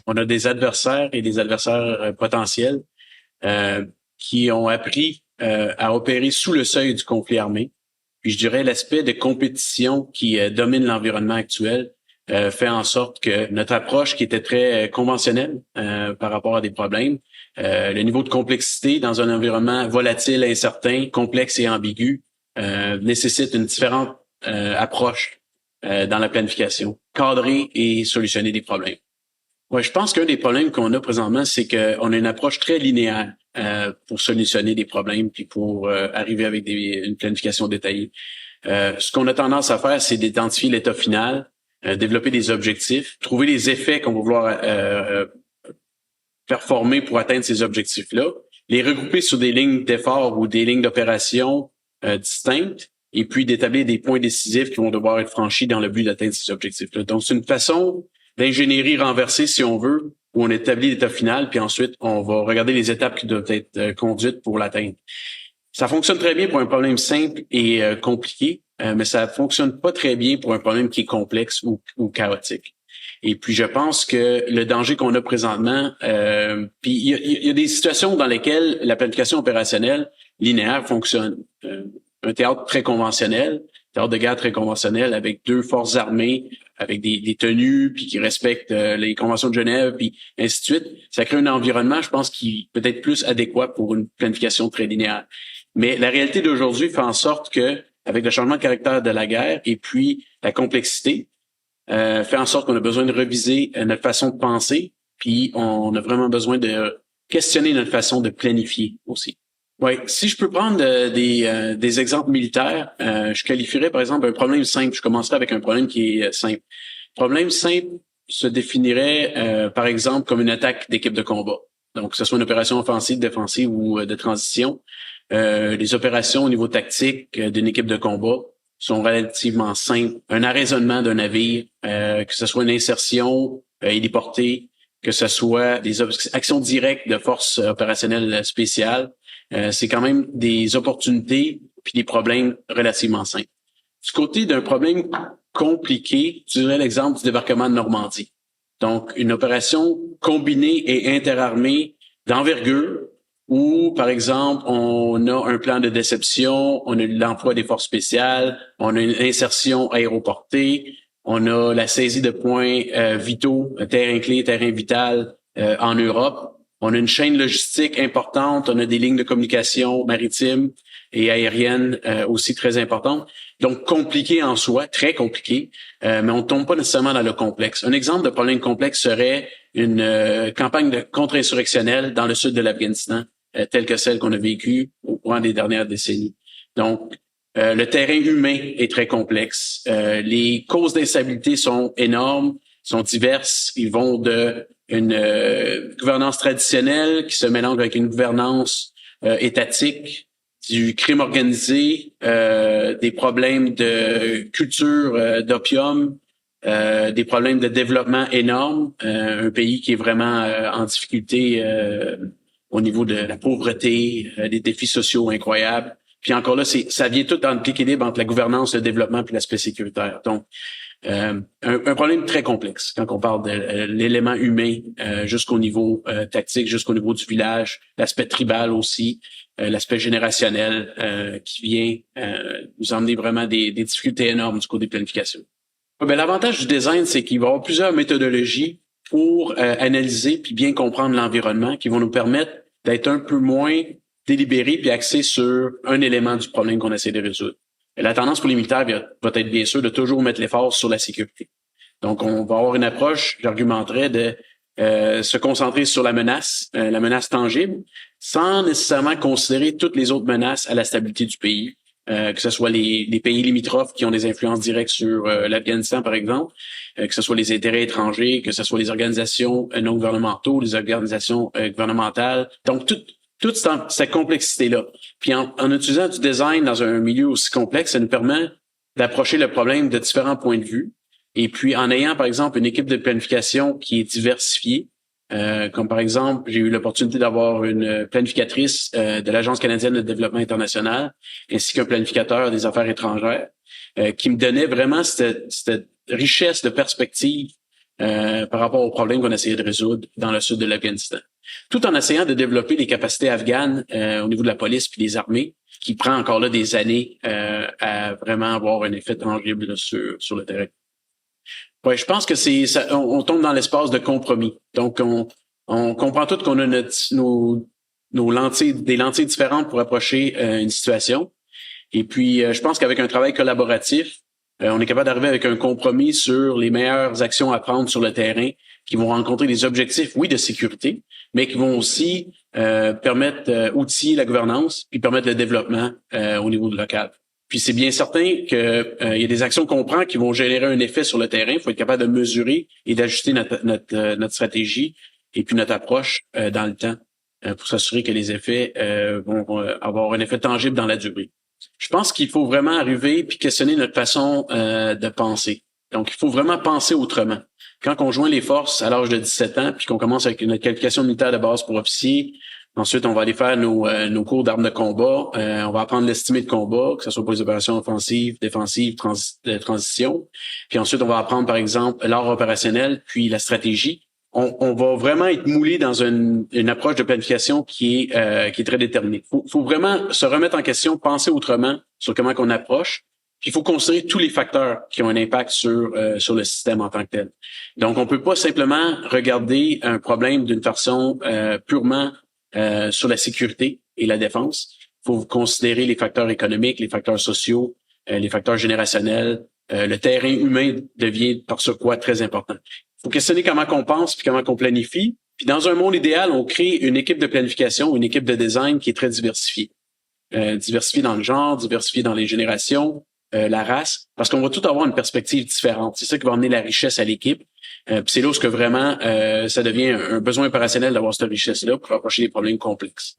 On a des adversaires et des adversaires potentiels qui ont appris à opérer sous le seuil du conflit armé. Puis je dirais l'aspect de compétition qui domine l'environnement actuel fait en sorte que notre approche qui était très conventionnelle par rapport à des problèmes, le niveau de complexité dans un environnement volatile, incertain, complexe et ambigu nécessite une différente approche dans la planification, cadrer et solutionner des problèmes. Ouais, je pense qu'un des problèmes qu'on a présentement, c'est qu'on a une approche très linéaire pour solutionner des problèmes puis pour arriver avec une planification détaillée. Ce qu'on a tendance à faire, c'est d'identifier l'état final, développer des objectifs, trouver les effets qu'on va vouloir performer pour atteindre ces objectifs-là, les regrouper sur des lignes d'effort ou des lignes d'opération distinctes, et puis d'établir des points décisifs qui vont devoir être franchis dans le but d'atteindre ces objectifs-là. Donc, c'est une façon d'ingénierie renversée, si on veut, où on établit l'état final, puis ensuite, on va regarder les étapes qui doivent être conduites pour l'atteindre. Ça fonctionne très bien pour un problème simple et compliqué, mais ça fonctionne pas très bien pour un problème qui est complexe ou chaotique. Et puis, je pense que le danger qu'on a présentement, puis il y a des situations dans lesquelles la planification opérationnelle linéaire fonctionne. Un théâtre très conventionnel, théâtre de guerre très conventionnel, avec deux forces armées, avec des tenues, puis qui respectent les conventions de Genève, puis ainsi de suite. Ça crée un environnement, je pense, qui peut être plus adéquat pour une planification très linéaire. Mais la réalité d'aujourd'hui fait en sorte que, avec le changement de caractère de la guerre et puis la complexité, fait en sorte qu'on a besoin de reviser notre façon de penser, puis on a vraiment besoin de questionner notre façon de planifier aussi. Oui, si je peux prendre des exemples militaires, je qualifierais par exemple un problème simple. Je commencerai avec un problème qui est simple. Problème simple se définirait par exemple comme une attaque d'équipe de combat. Donc, que ce soit une opération offensive, défensive ou de transition. Les opérations au niveau tactique d'une équipe de combat sont relativement simples. Un arraisonnement d'un navire, que ce soit une insertion héliportée, que ce soit des actions directes de forces opérationnelles spéciales, c'est quand même des opportunités puis des problèmes relativement simples. Du côté d'un problème compliqué, je dirais l'exemple du débarquement de Normandie. Donc, une opération combinée et interarmée d'envergure où, par exemple, on a un plan de déception, on a l'emploi des forces spéciales, on a une insertion aéroportée, on a la saisie de points vitaux, terrain clé, terrain vital en Europe. On a une chaîne logistique importante, on a des lignes de communication maritimes et aériennes aussi très importantes. Donc, compliqué en soi, très compliqué, mais on ne tombe pas nécessairement dans le complexe. Un exemple de problème complexe serait une campagne de contre-insurrectionnelle dans le sud de l'Afghanistan, telle que celle qu'on a vécue au cours des dernières décennies. Donc, le terrain humain est très complexe. Les causes d'instabilité sont énormes, sont diverses. Ils vont de une gouvernance traditionnelle qui se mélange avec une gouvernance étatique, du crime organisé, des problèmes de culture d'opium, des problèmes de développement énormes, un pays qui est vraiment en difficulté au niveau de la pauvreté, des défis sociaux incroyables. Puis encore là, ça vient tout dans l'équilibre entre la gouvernance, le développement puis l'aspect sécuritaire. Donc, un problème très complexe quand on parle de l'élément humain jusqu'au niveau tactique, jusqu'au niveau du village, l'aspect tribal aussi, l'aspect générationnel qui vient nous emmener vraiment des difficultés énormes du côté de planification. L'avantage du design, c'est qu'il va y avoir plusieurs méthodologies pour analyser puis bien comprendre l'environnement qui vont nous permettre d'être un peu moins délibérés puis axés sur un élément du problème qu'on essaie de résoudre. Et la tendance pour les militaires va être bien sûr de toujours mettre l'effort sur la sécurité. Donc, on va avoir une approche, j'argumenterais, de se concentrer sur la menace tangible, sans nécessairement considérer toutes les autres menaces à la stabilité du pays, que ce soit les pays limitrophes qui ont des influences directes sur l'Afghanistan, par exemple, que ce soit les intérêts étrangers, que ce soit les organisations non gouvernementaux, les organisations gouvernementales. Donc, toute cette complexité-là. Puis en utilisant du design dans un milieu aussi complexe, ça nous permet d'approcher le problème de différents points de vue. Et puis en ayant, par exemple, une équipe de planification qui est diversifiée, comme par exemple, j'ai eu l'opportunité d'avoir une planificatrice de l'Agence canadienne de développement international, ainsi qu'un planificateur des affaires étrangères, qui me donnait vraiment cette richesse de perspective par rapport aux problèmes qu'on essayait de résoudre dans le sud de l'Afghanistan. Tout en essayant de développer les capacités afghanes au niveau de la police puis des armées, qui prend encore là des années à vraiment avoir un effet tangible là, sur le terrain. Ouais, je pense que on tombe dans l'espace de compromis. Donc, on comprend tout qu'on a nos lentilles, des lentilles différentes pour approcher une situation. Et puis, je pense qu'avec un travail collaboratif, on est capable d'arriver avec un compromis sur les meilleures actions à prendre sur le terrain qui vont rencontrer des objectifs, oui, de sécurité, mais qui vont aussi permettre outiller la gouvernance puis permettre le développement au niveau local. Puis c'est bien certain que il y a des actions qu'on prend qui vont générer un effet sur le terrain. Il faut être capable de mesurer et d'ajuster notre stratégie et puis notre approche dans le temps pour s'assurer que les effets vont avoir un effet tangible dans la durée. Je pense qu'il faut vraiment arriver puis questionner notre façon de penser. Donc, il faut vraiment penser autrement. Quand on joint les forces à l'âge de 17 ans puis qu'on commence avec notre qualification militaire de base pour officier, ensuite, on va aller faire nos cours d'armes de combat. On va apprendre l'estimé de combat, que ce soit pour les opérations offensives, défensives, transition. Puis ensuite, on va apprendre, par exemple, l'art opérationnel, puis la stratégie. On va vraiment être moulé dans une approche de planification qui est très déterminée. Faut vraiment se remettre en question, penser autrement sur comment qu'on approche. Puis il faut considérer tous les facteurs qui ont un impact sur le système en tant que tel. Donc, on peut pas simplement regarder un problème d'une façon purement sur la sécurité et la défense. Il faut considérer les facteurs économiques, les facteurs sociaux, les facteurs générationnels. Le terrain humain devient par ce quoi très important. Il faut questionner comment qu'on pense puis comment qu'on planifie. Puis dans un monde idéal, on crée une équipe de planification, une équipe de design qui est très diversifiée. Diversifiée dans le genre, diversifiée dans les générations, la race, parce qu'on va tout avoir une perspective différente. C'est ça qui va amener la richesse à l'équipe. Puis c'est là où vraiment ça devient un besoin opérationnel d'avoir cette richesse-là pour approcher des problèmes complexes.